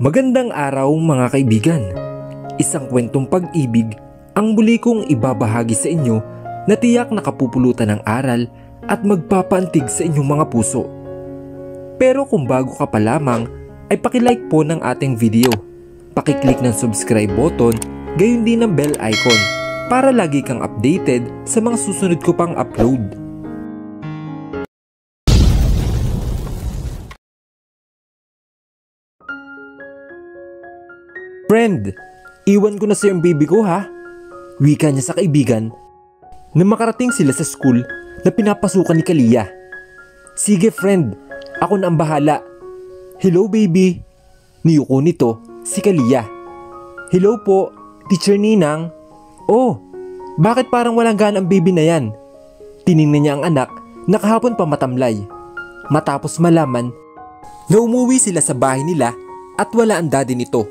Magandang araw mga kaibigan. Isang kwentong pag-ibig ang muli kong ibabahagi sa inyo na tiyak nakapupulutan ng aral at magpapaantig sa inyong mga puso. Pero kung bago ka pa lamang ay pakilike po ng ating video. Pakiclick ng subscribe button, gayon din ng bell icon para lagi kang updated sa mga susunod ko pang upload. Friend, iwan ko na sa yung baby ko ha? Wika niya sa kaibigan na makarating sila sa school na pinapasukan ni Kalia. Sige friend, ako na ang bahala. Hello baby. Niyuko nito si Kalia. Hello po, Teacher Ninang. Oh, bakit parang walang gana ang baby na yan? Tiningnan niya ang anak na kahapon pa matamlay. Matapos malaman na umuwi sila sa bahay nila at wala ang daddy nito.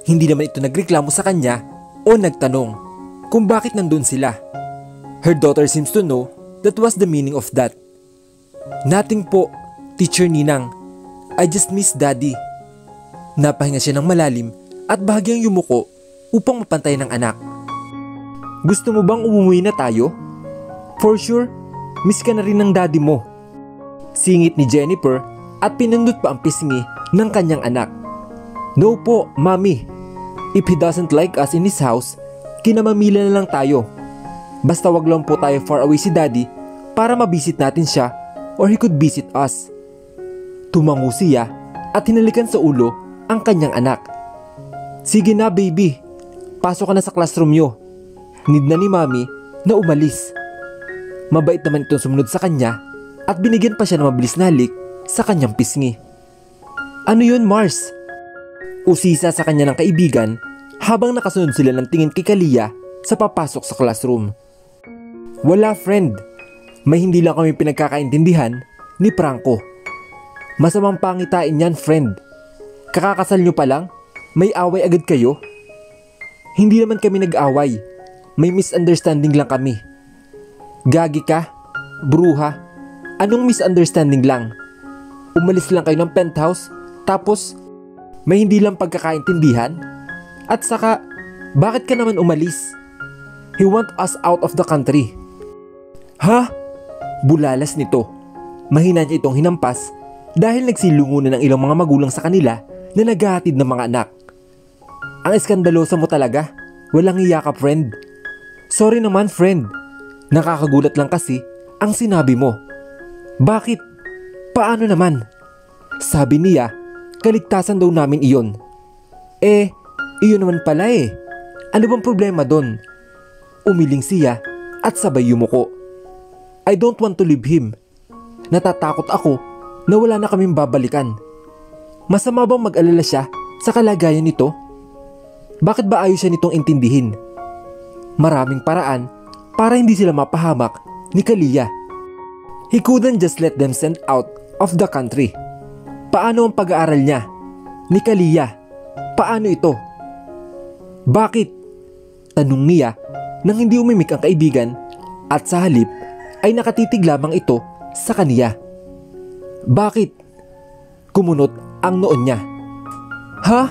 Hindi naman ito nagreklamo sa kanya o nagtanong kung bakit nandun sila. Her daughter seems to know that was the meaning of that. Nothing po, Teacher Ninang. I just miss daddy. Napahinga siya ng malalim at bahagyang yumuko upang mapantay ng anak. Gusto mo bang umuwi na tayo? For sure, miss ka na rin ng daddy mo. Singit ni Jennifer at pinindot pa ang pisngi ng kanyang anak. No po, Mommy. If he doesn't like us in his house, kinamamila na lang tayo. Basta wag lang po tayo far away si Daddy para mabisit natin siya or he could visit us. Tumango siya at hinalikan sa ulo ang kanyang anak. Sige na baby, pasok ka na sa classroom nyo. Need na ni Mommy na umalis. Mabait naman itong sumunod sa kanya at binigyan pa siya ng mabilis na halik sa kanyang pisngi. Ano yun Mars? Usisa sa kanya ng kaibigan habang nakasunod sila ng tingin kay Kalia sa papasok sa classroom. Wala friend, may hindi lang kami pinagkakaintindihan ni Franco. Masamang pangitain yan friend. Kakakasal nyo pa lang, may away agad kayo? Hindi naman kami nag-away, may misunderstanding lang kami. Gagi ka, bruha, anong misunderstanding lang? Umalis lang kayo ng penthouse tapos may hindi lang pagkakaintindihan? At saka, bakit ka naman umalis? He want us out of the country. Ha? Bulalas nito. Mahina niya itong hinampas dahil nagsilungunan ng ilang mga magulang sa kanila na naghahatid ng mga anak. Ang eskandalosa mo talaga. Walang hiya ka friend. Sorry naman friend. Nakakagulat lang kasi ang sinabi mo. Bakit? Paano naman? Sabi niya, kaligtasan daw namin iyon. Iyon naman pala eh. Ano bang problema doon? Umiling siya at sabay yumuko. I don't want to leave him. Natatakot ako na wala na kaming babalikan. Masama bang mag-alala siya sa kalagayan nito? Bakit ba ayaw siya nitong intindihin? Maraming paraan para hindi sila mapahamak ni Kalia. He couldn't just let them send out of the country. Paano ang pag-aaral niya? Ni Kalia, paano ito? Bakit? Tanong niya nang hindi umimik ang kaibigan at sa halip ay nakatitig lamang ito sa kaniya. Bakit? Kumunot ang noon niya. Ha?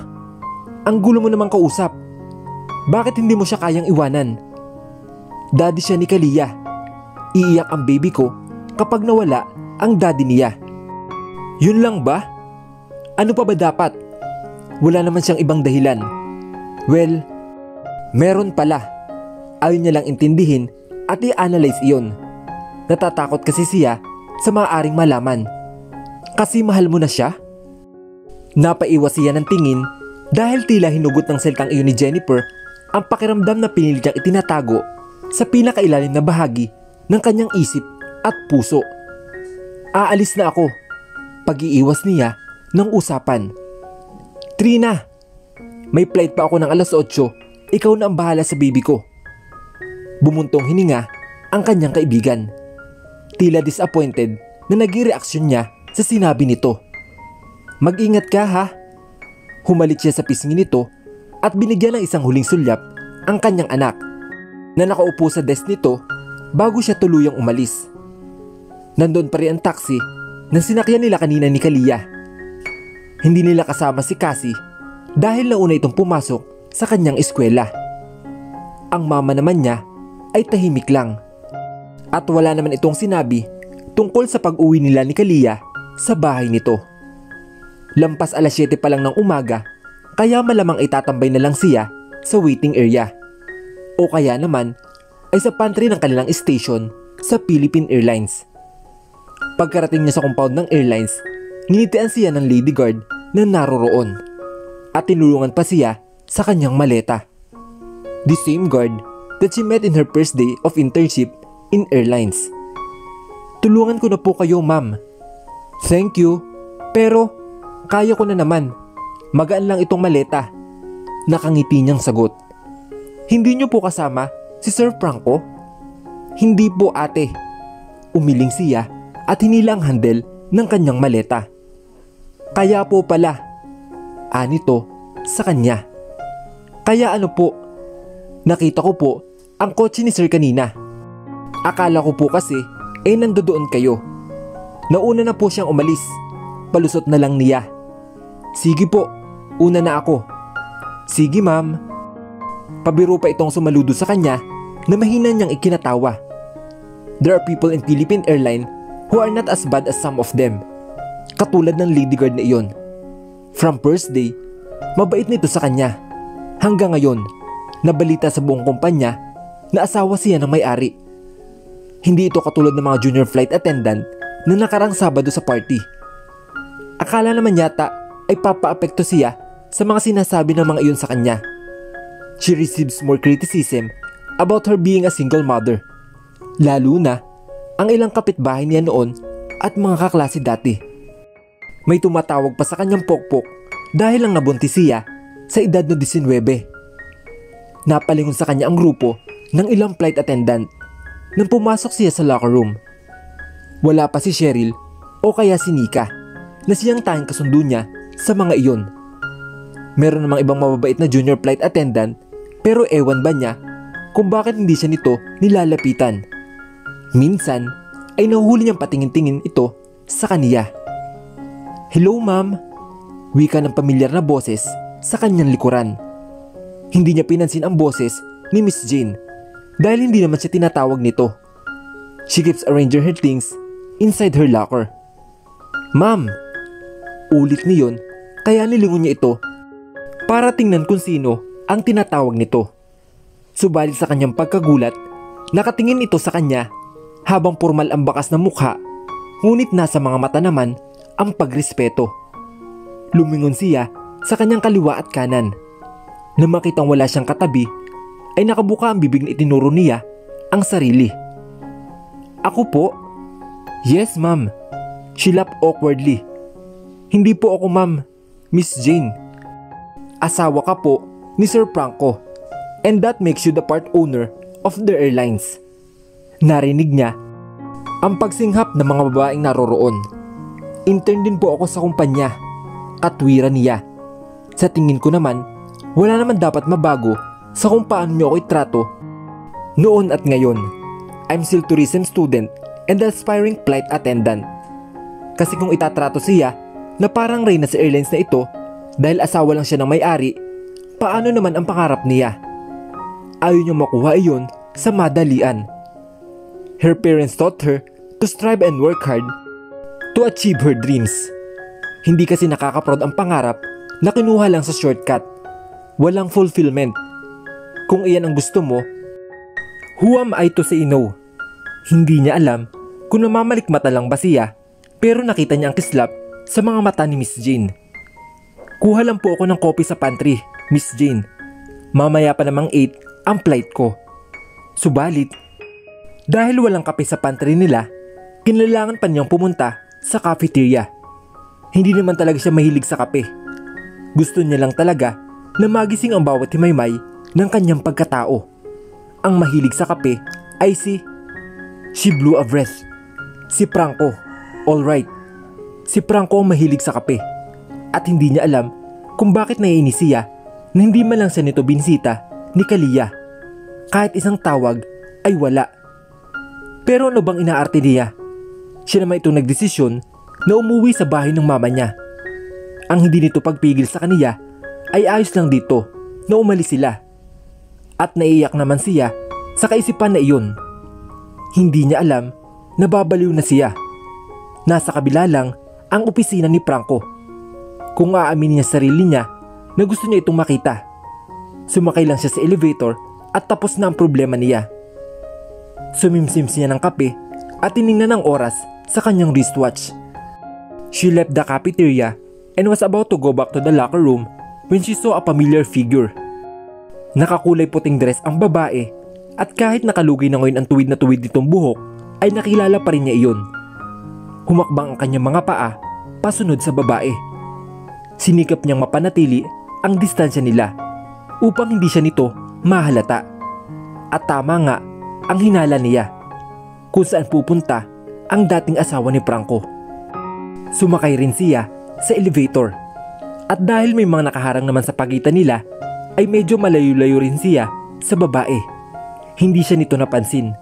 Ang gulo mo namang kausap. Bakit hindi mo siya kayang iwanan? Daddy siya ni Kalia. Iiyak ang baby ko kapag nawala ang daddy niya. Yun lang ba? Ano pa ba dapat? Wala naman siyang ibang dahilan. Well, meron pala. Ayaw niya lang intindihin at i-analyze iyon. Natatakot kasi siya sa maaaring malaman. Kasi mahal mo na siya? Napaiwas siya ng tingin dahil tila hinugot ng selkang iyon ni Jennifer ang pakiramdam na pinilit niyang itinatago sa pinakailalim na bahagi ng kanyang isip at puso. Aalis na ako. Pag-iiwas niya ng usapan. Trina, may flight pa ako ng alas 8. Ikaw na ang bahala sa baby ko. Bumuntong hininga ang kanyang kaibigan. Tila disappointed na naging reaksyon niya sa sinabi nito. Mag-ingat ka ha. Humalit siya sa pisngi nito at binigyan ng isang huling sulyap ang kanyang anak na nakaupo sa desk nito bago siya tuluyang umalis. Nandoon pa rin ang taxi na sinakyan nila kanina ni Kalia. Hindi nila kasama si Cassie dahil nauna itong pumasok sa kanyang eskwela. Ang mama naman niya ay tahimik lang at wala naman itong sinabi tungkol sa pag-uwi nila ni Kalia sa bahay nito. Lampas alas 7 pa lang ng umaga, kaya malamang itatambay na lang siya sa waiting area. O kaya naman ay sa pantry ng kanilang station sa Philippine Airlines. Pagkarating niya sa compound ng airlines, nginitian siya ng lady guard na naroroon at tinulungan pa siya sa kanyang maleta. The same guard that she met in her first day of internship in airlines. "Tulungan ko na po kayo, ma'am." "Thank you, pero kaya ko na naman. Magaan lang itong maleta." Nakangiti niyang sagot. "Hindi niyo po kasama si Sir Franco?" "Hindi po, ate." Umiling siya at hinila ang handle ng kanyang maleta. "Kaya po pala," anito sa kanya. "Kaya ano po? Nakita ko po ang kotse ni Sir kanina. Akala ko po kasi nandoon kayo. Nauna na po siyang umalis. Palusot na lang niya." "Sige po, una na ako." "Sige, ma'am." Pabiro pa itong sumaludo sa kanya na mahina niyang ikinatawa. There are people in Philippine Airlines who are not as bad as some of them. Katulad ng lady guard na iyon. From first day, mabait nito sa kanya. Hanggang ngayon, nabalita sa buong kumpanya na asawa siya ng may-ari. Hindi ito katulad ng mga junior flight attendant na nakarang Sabado sa party. Akala naman yata ay papaapekto siya sa mga sinasabi ng mga iyon sa kanya. She receives more criticism about her being a single mother. Lalo na ang ilang kapitbahay niya noon at mga kaklase dati. May tumatawag pa sa kanyang pokpok dahil lang nabuntis siya sa edad no 19. Napalingon sa kanya ang grupo ng ilang flight attendant nang pumasok siya sa locker room. Wala pa si Cheryl o kaya si Nika na siyang tanging kasundo niya sa mga iyon. Meron namang ibang mababait na junior flight attendant pero ewan ba niya kung bakit hindi siya nito nilalapitan. Minsan ay nahuhuli niyang patingin-tingin ito sa kaniya. "Hello, ma'am," wika ng pamilyar na boses sa kanyang likuran. Hindi niya pinansin ang boses ni Miss Jane dahil hindi naman siya tinatawag nito. She keeps arranging her things inside her locker. "Ma'am," ulit niyon, kaya nilingon niya ito para tingnan kung sino ang tinatawag nito. Subalit sa kanyang pagkagulat, nakatingin ito sa kanya habang formal ang bakas ng mukha, ngunit nasa mga mata naman ang pagrespeto. Lumingon siya sa kanyang kaliwa at kanan. Nang makitang wala siyang katabi, ay nakabuka ang bibig na itinuro niya ang sarili. "Ako po?" "Yes, ma'am." She laughed awkwardly. "Hindi po ako, ma'am. Miss Jane. Asawa ka po ni Sir Franco, and that makes you the part owner of the airlines." Narinig niya ang pagsinghap ng mga babaeng naroroon. "Intern din po ako sa kumpanya," katwiran niya. "Sa tingin ko naman, wala naman dapat mabago sa kung paano niyo ako itrato noon at ngayon. I'm still tourism student and aspiring flight attendant." Kasi kung itatrato siya na parang reyna sa airlines na ito dahil asawa lang siya ng may-ari, paano naman ang pangarap niya? Ayaw niya makuha iyon sa madalian. Her parents taught her to strive and work hard to achieve her dreams. Hindi kasi nakakaproud ang pangarap na kinuha lang sa shortcut. Walang fulfillment. Kung iyan ang gusto mo, who am I to say no? Hindi niya alam kung namamalikmata lang ba siya, pero nakita niya ang kislap sa mga mata ni Miss Jane. "Kuha lang po ako ng kopi sa pantry, Miss Jane. Mamaya pa namang 8 ang flight ko." Subalit, dahil walang kape sa pantry nila, kinailangan pa niyang pumunta sa cafeteria. Hindi naman talaga siya mahilig sa kape. Gusto niya lang talaga na magising ang bawat himaymay ng kanyang pagkatao. Ang mahilig sa kape ay She blew a breath. Si Franco. Alright. Si Franco ang mahilig sa kape. At hindi niya alam kung bakit naiinis siya na hindi man lang siya nito binisita ni Kalia. Kahit isang tawag ay wala. Pero ano bang inaarte niya? Siya naman itong nagdesisyon na umuwi sa bahay ng mama niya. Ang hindi nito pagpigil sa kaniya ay ayos lang dito na umalis sila. At naiiyak naman siya sa kaisipan na iyon. Hindi niya alam na babaliw na siya. Nasa kabila lang ang opisina ni Franco. Kung aaminin niya sa sarili niya na gusto niya itong makita. Sumakay lang siya sa elevator at tapos na ang problema niya. Sumimsims niya ng kape at tiningnan ang oras sa kanyang wristwatch. She left the cafeteria and was about to go back to the locker room when she saw a familiar figure. Nakakulay puting dress ang babae at kahit nakalugay na ngayon ang tuwid na tuwid nitong buhok ay nakilala pa rin niya iyon. Humakbang ang kanyang mga paa pasunod sa babae. Sinikap niyang mapanatili ang distansya nila upang hindi siya nito mahalata. At tama nga ang hinala niya kung saan pupunta ang dating asawa ni Franco. Sumakay rin siya sa elevator at dahil may mga nakaharang naman sa pagitan nila ay medyo malayo-layo rin siya sa babae. Hindi siya nito napansin.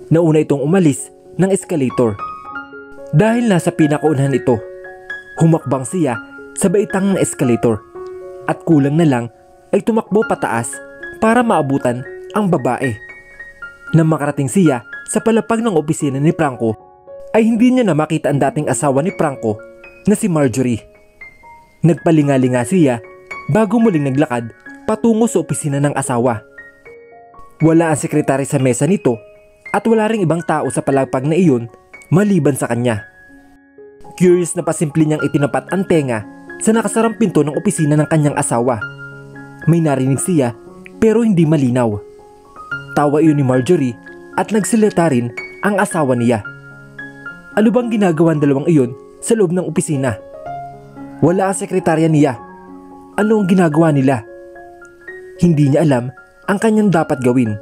Nauna itong umalis ng escalator. Dahil nasa pinakaunahan ito, humakbang siya sa baitang ng escalator at kulang na lang ay tumakbo pataas para maabutan ang babae. Nang makarating siya sa palapag ng opisina ni Franco ay hindi niya na makita ang dating asawa ni Franco na si Marjorie. Nagpalingalinga siya bago muling naglakad patungo sa opisina ng asawa. Wala ang sekretary sa mesa nito at wala ring ibang tao sa palapag na iyon maliban sa kanya. Curious na pasimple niyang itinapat ang tenga sa nakasarang pinto ng opisina ng kanyang asawa. May narinig siya pero hindi malinaw. Tawa iyon ni Marjorie at nagsalita rin ang asawa niya. Ano bang ginagawa ng dalawang iyon sa loob ng opisina? Wala ang sekretarya niya. Ano ang ginagawa nila? Hindi niya alam ang kanyang dapat gawin.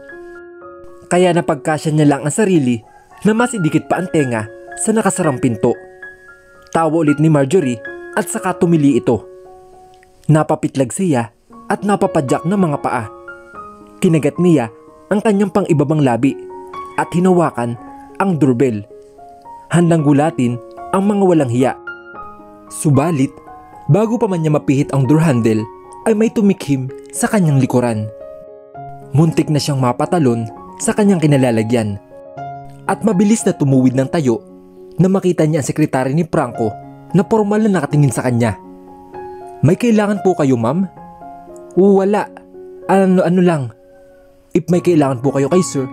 Kaya napagkasya niya lang ang sarili na mas idikit pa ang tenga sa nakasarang pinto. Tawa ulit ni Marjorie at saka tumili ito. Napapitlag siya at napapadyak ng mga paa. Kinagat niya ang kanyang pang-ibabang labi at hinawakan ang doorbell. Handang gulatin ang mga walang hiya. Subalit, bago pa man niya mapihit ang door handle, ay may tumikhim sa kanyang likuran. Muntik na siyang mapatalon sa kanyang kinalalagyan. At mabilis na tumuwid ng tayo na makita niya ang sekretary ni Franco na formal na nakatingin sa kanya. May kailangan po kayo, ma'am? Wala. Ano lang. If may kailangan po kayo kay sir,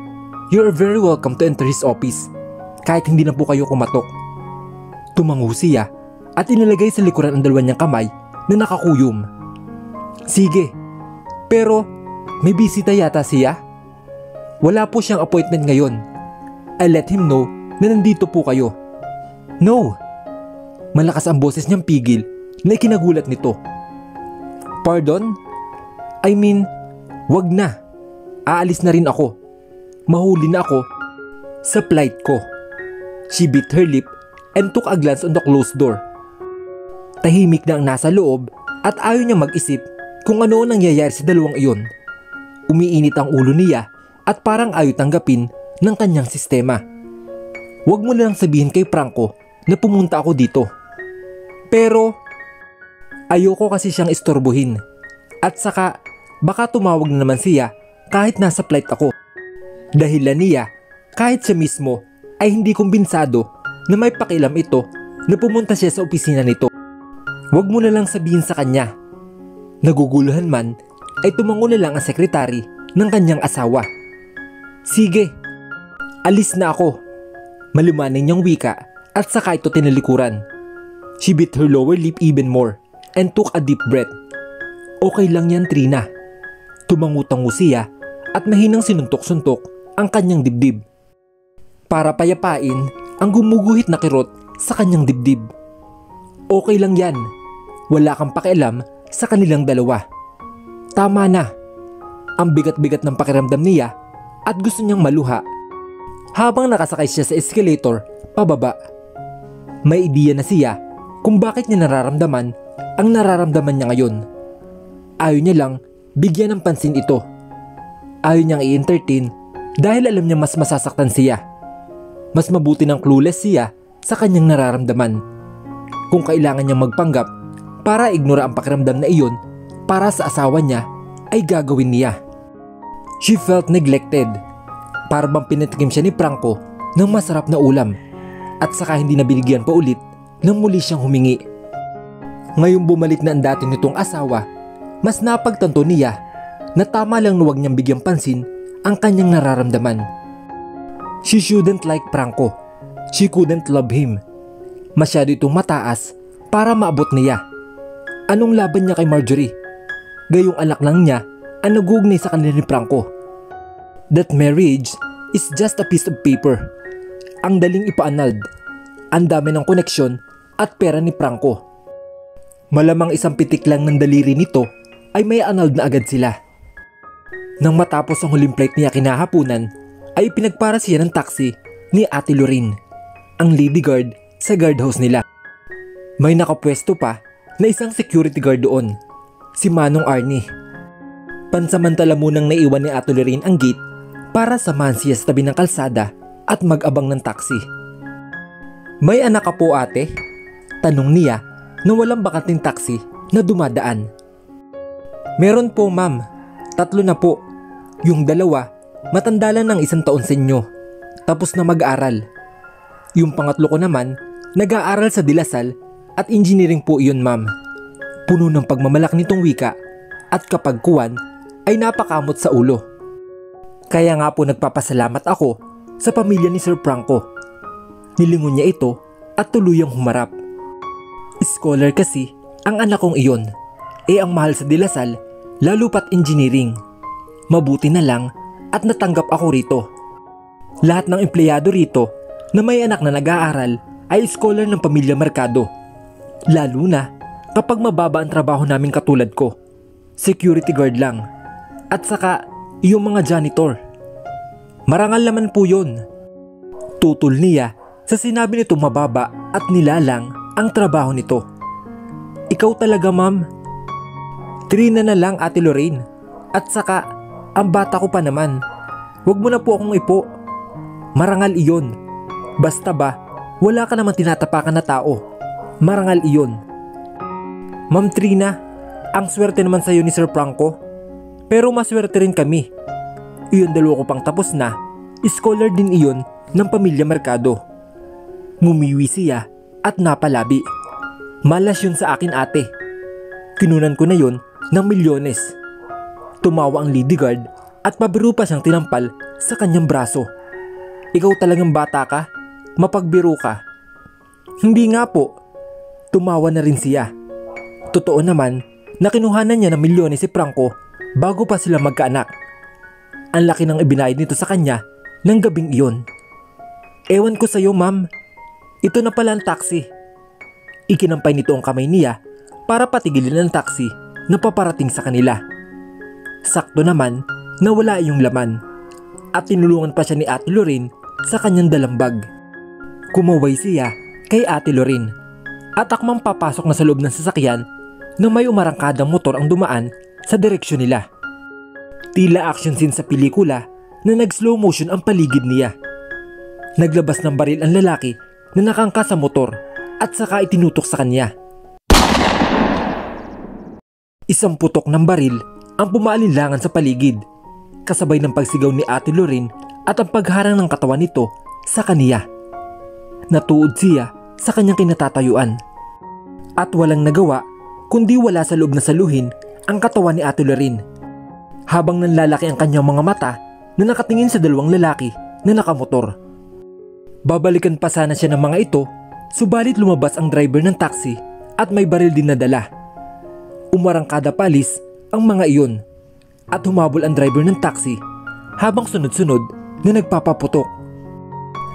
you are very welcome to enter his office. Kahit hindi na po kayo kumatok. Tumango siya at inilagay sa likuran ang dalawa niyang kamay na nakakuyom. Sige, pero may bisita yata siya? Wala po siyang appointment ngayon. I let him know na nandito po kayo. No! Malakas ang boses niyang pigil na ikinagulat nito. Pardon? I mean, wag na. Aalis na rin ako. Mahuli na ako sa flight ko. She bit her lip and took a glance on the closed door. Tahimik na ang nasa loob at ayaw niyang mag-isip kung ano ang nangyayari sa dalawang iyon. Umiinit ang ulo niya at parang ayaw tanggapin ng kanyang sistema. Huwag mo na lang sabihin kay Franco na pumunta ako dito. Pero ayoko kasi siyang istorbohin. At saka baka tumawag na naman siya kahit nasa flight ako. Dahilan niya kahit siya mismo ay hindi kumbensado na may pakialam ito na pumunta siya sa opisina nito. Huwag mo na lang sabihin sa kanya. Naguguluhan man ay tumango na lang ang sekretary ng kanyang asawa. Sige, alis na ako. Malumanay niyang wika at saka ito tinalikuran. She bit her lower lip even more and took a deep breath. Okay lang yan, Trina. Tumangu-tango siya at mahinang sinuntok-suntok ang kanyang dibdib. Para payapain ang gumuguhit na kirot sa kanyang dibdib. Okay lang yan. Wala kang pakialam sa kanilang dalawa. Tama na. Ang bigat-bigat ng pakiramdam niya at gusto niyang maluha. Habang nakasakay siya sa escalator, pababa. May ideya na siya kung bakit niya nararamdaman ang nararamdaman niya ngayon. Ayaw niya lang bigyan ng pansin ito. Ayaw niyang i-entertain dahil alam niya mas masasaktan siya. Mas mabuti ng clueless siya sa kanyang nararamdaman. Kung kailangan niyang magpanggap, para ignora ang pakiramdam na iyon para sa asawa niya ay gagawin niya. She felt neglected. Para bang pinatikim siya ni Franco ng masarap na ulam at saka hindi na binigyan pa ulit nang muli siyang humingi. Ngayong bumalik na ang dati nitong asawa, mas napagtanto niya na tama lang na huwag niyang bigyang pansin ang kanyang nararamdaman. She shouldn't like Franco. She couldn't love him. Masyado itong mataas para maabot niya. Anong laban niya kay Marjorie? Gayong anak lang niya ang nag-uugnay sa kanila ni Franco. That marriage is just a piece of paper. Ang daling ipa-annulled. Ang dami ng koneksyon at pera ni Franco. Malamang isang pitik lang ng daliri nito ay may annulled na agad sila. Nang matapos ang huling flight niya kinahapunan, ay pinagpara siya ng taxi ni Ate Lorraine, ang lady guard sa guardhouse nila. May nakapwesto pa na isang security guard doon, si Manong Arnie. Pansamantala munang naiwan ni Ate Lorraine ang gate para samahan siya sa tabi ng kalsada at mag-abang ng taxi. May anak ka po ate? Tanong niya na walang bakanting taxi na dumadaan. Meron po ma'am, 3 na po. Yung 2, matanda lang ng 1 taon sa inyo. Tapos na mag-aral. Yung pangatlo ko naman, nag-aaral sa Dilasal at engineering po iyon ma'am. Puno ng pagmamalak nitong wika at kapag kuwan ay napakamot sa ulo. Kaya nga po nagpapasalamat ako sa pamilya ni Sir Franco. Nilingon niya ito at tuluyang humarap. Scholar kasi ang anak kong iyon. Ang mahal sa Dilasal, lalo pat engineering. Mabuti na lang at natanggap ako rito. Lahat ng empleyado rito na may anak na nag-aaral ay scholar ng pamilya Mercado. Lalo na kapag mababa ang trabaho namin katulad ko. Security guard lang. At saka yung mga janitor. Marangal naman po yun. Tutol niya sa sinabi nito mababa at nilalang ang trabaho nito. Ikaw talaga ma'am. 3 na lang Ate Lorraine. At saka ang bata ko pa naman. Huwag mo na po akong ipo. Marangal iyon. Basta ba, wala ka naman tinatapakan na tao. Marangal iyon. Ma'am Trina, ang swerte naman sa'yo ni Sir Franco. Pero maswerte rin kami. Iyon 2 ko pang tapos na, scholar din iyon ng pamilya Mercado. Ngumiwi siya at napalabi. Malas yun sa akin ate. Kinunan ko na yun ng milyones. Tumawa ang lady guard at pabiro pa siyang tinampal sa kanyang braso. Ikaw talagang bata ka? Mapagbiro ka? Hindi nga po. Tumawa na rin siya. Totoo naman na kinuhanan niya ng milyones si Franco bago pa sila magkaanak. Ang laki ng ibinayad nito sa kanya ng gabing iyon. Ewan ko sa'yo ma'am. Ito na pala ang taxi. Ikinampay nito ang kamay niya para patigilin ang taxi na paparating sa kanila. Sakto naman na wala yung laman at tinulungan pa siya ni Ate Lorraine sa kanyang dalang bag. Kumaway siya kay Ate Lorraine at akmang papasok na sa loob ng sasakyan na may umarangkadang motor ang dumaan sa direksyon nila. Tila action scene sa pelikula na nag-slow motion ang paligid niya. Naglabas ng baril ang lalaki na nakangka sa motor at saka itinutok sa kanya. Isang putok ng baril ang pumaalinlangan sa paligid, kasabay ng pagsigaw ni Ate Lorraine at ang pagharang ng katawan nito sa kaniya. Natuod siya sa kanyang kinatatayuan at walang nagawa kundi wala sa loob na saluhin ang katawan ni Ate Lorraine, habang nanlalaki ang kanyang mga mata na nakatingin sa 2 lalaki na nakamotor. Babalikan pa sana siya ng mga ito, subalit lumabas ang driver ng taxi at may baril din na dala. Umarangkada palis ang mga iyon at humabol ang driver ng taxi habang sunod-sunod na nagpapaputok.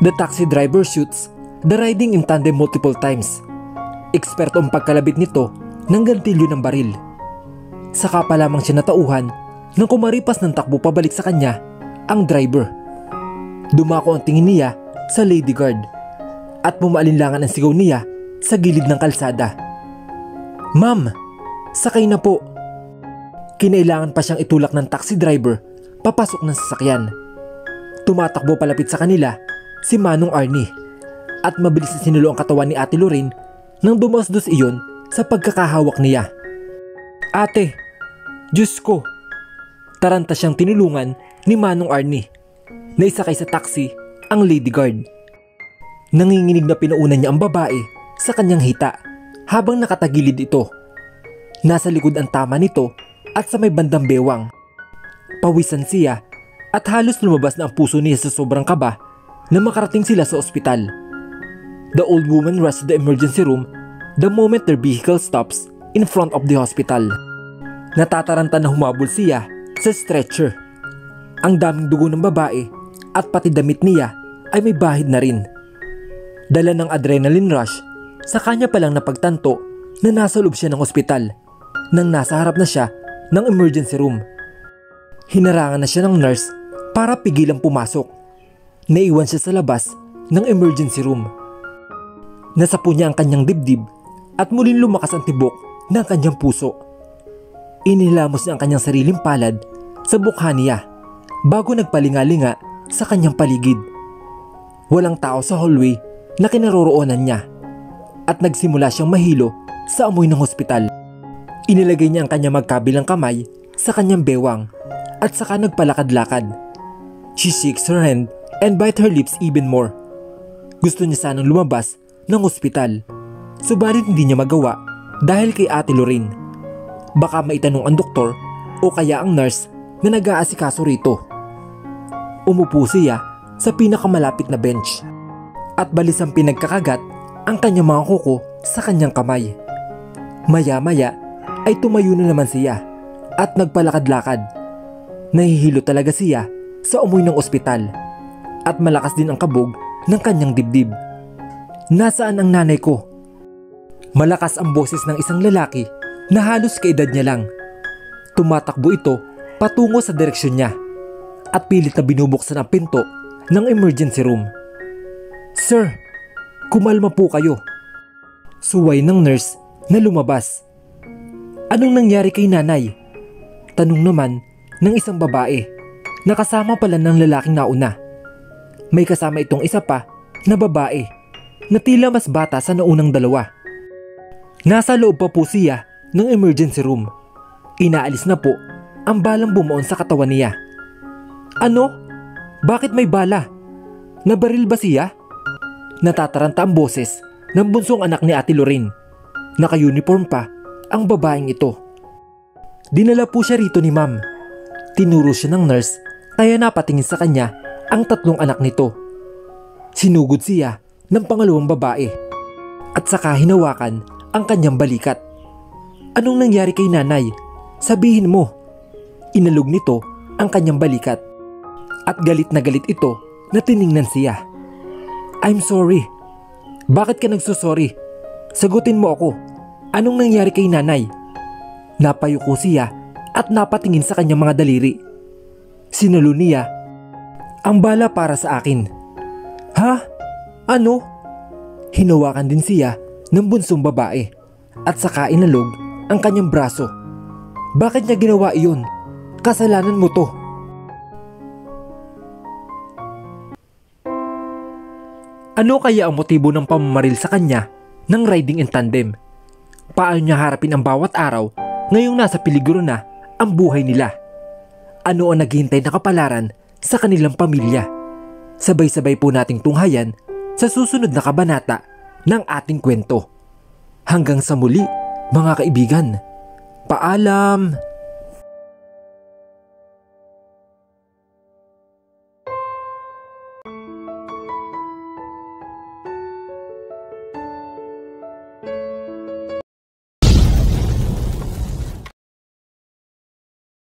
The taxi driver shoots the riding in tandem multiple times. Eksperto ang pagkalabit nito ng gantilyo ng baril. Saka pa lamang siya natauhan nang kumaripas ng takbo pabalik sa kanya ang driver. Dumako ang tingin niya sa lady guard at pumaalinlangan ang sigaw niya sa gilid ng kalsada. Ma'am, sakay na po. Kinailangan pa siyang itulak ng taxi driver papasok ng sasakyan. Tumatakbo palapit sa kanila si Manong Arnie at mabilis na sinulo ang katawan ni Ate Lorraine nang dumasdos iyon sa sa pagkakahawak niya. Ate, Diyos ko! Taranta siyang tinulungan ni Manong Arnie na isakay sa taxi ang lady guard. Nanginginig na pinaunan niya ang babae sa kanyang hita habang nakatagilid ito. Nasa likod ang tama nito at sa may bandang bewang. Pawisan siya at halos lumabas na ang puso niya sa sobrang kaba na makarating sila sa ospital. The old woman rushed to the emergency room the moment their vehicle stops in front of the hospital. Natataranta na humabol siya sa stretcher. Ang daming dugo ng babae at pati damit niya ay may bahid na rin. Dala ng adrenaline rush, sa kanya palang napagtanto na nasa loob siya ng ospital nang nasa harap na siya ng emergency room. Hinarangan na siya ng nurse para pigilang pumasok. Naiwan siya sa labas ng emergency room. Nasapo niya ang kanyang dibdib at muling lumakas ang tibok ng kanyang puso. Inilamos niya ang kanyang sariling palad sa mukha niya bago nagpalingalinga sa kanyang paligid. Walang tao sa hallway na kinaroroonan niya at nagsimula siyang mahilo sa amoy ng hospital. Inilagay niya ang kanyang magkabilang kamay sa kanyang bewang at saka nagpalakad-lakad. She shakes her hand and bite her lips even more. Gusto niya sanang lumabas ng ospital, subalit hindi niya magawa dahil kay Ate Lorraine. Baka maitanong ang doktor o kaya ang nurse na nag-aasikaso rito. Umupo siya sa pinakamalapit na bench at balisang pinagkakagat ang kanyang mga kuko sa kanyang kamay. Maya-maya ay tumayo na naman siya at nagpalakad-lakad. Nahihilo talaga siya sa amoy ng ospital at malakas din ang kabog ng kanyang dibdib. Nasaan ang nanay ko? Malakas ang boses ng isang lalaki na halos kaedad niya lang. Tumatakbo ito patungo sa direksyon niya at pilit na binubuksan ang pinto ng emergency room. Sir, kumalma po kayo. Suway ng nurse na lumabas. Anong nangyari kay nanay? Tanong naman ng isang babae na kasama pala ng lalaking nauna. May kasama itong isa pa na babae na tila mas bata sa naunang dalawa. Nasa loob pa po siya ng emergency room. Inaalis na po ang balang bumuon sa katawan niya. Ano? Bakit may bala? Nabaril ba siya? Natataranta ang boses ng bunsong anak ni Ate Lorraine. Naka-uniform pa ang babaeng ito. Dinala po siya rito ni ma'am. Tinuro siya ng nurse kaya napatingin sa kanya ang tatlong anak nito. Sinugod siya ng pangalawang babae at saka hinawakan ang kanyang balikat. Anong nangyari kay nanay? Sabihin mo. Inalog nito ang kanyang balikat at galit na galit ito na tiningnan siya. I'm sorry. Bakit ka nagsusorry? Sagutin mo ako. Anong nangyari kay nanay? Napayuko siya at napatingin sa kanyang mga daliri. Sinulo niya, ang bala para sa akin. Ha? Ano? Hinawakan din siya ng bunsong babae at saka inalog ang kanyang braso. Bakit niya ginawa iyon? Kasalanan mo to. Ano kaya ang motibo ng pamamaril sa kanya ng riding in tandem? Paano niya harapin ang bawat araw ngayong nasa peligro na ang buhay nila? Ano ang naghihintay na kapalaran sa kanilang pamilya? Sabay-sabay po nating tunghayan sa susunod na kabanata ng ating kwento. Hanggang sa muli, mga kaibigan. Paalam!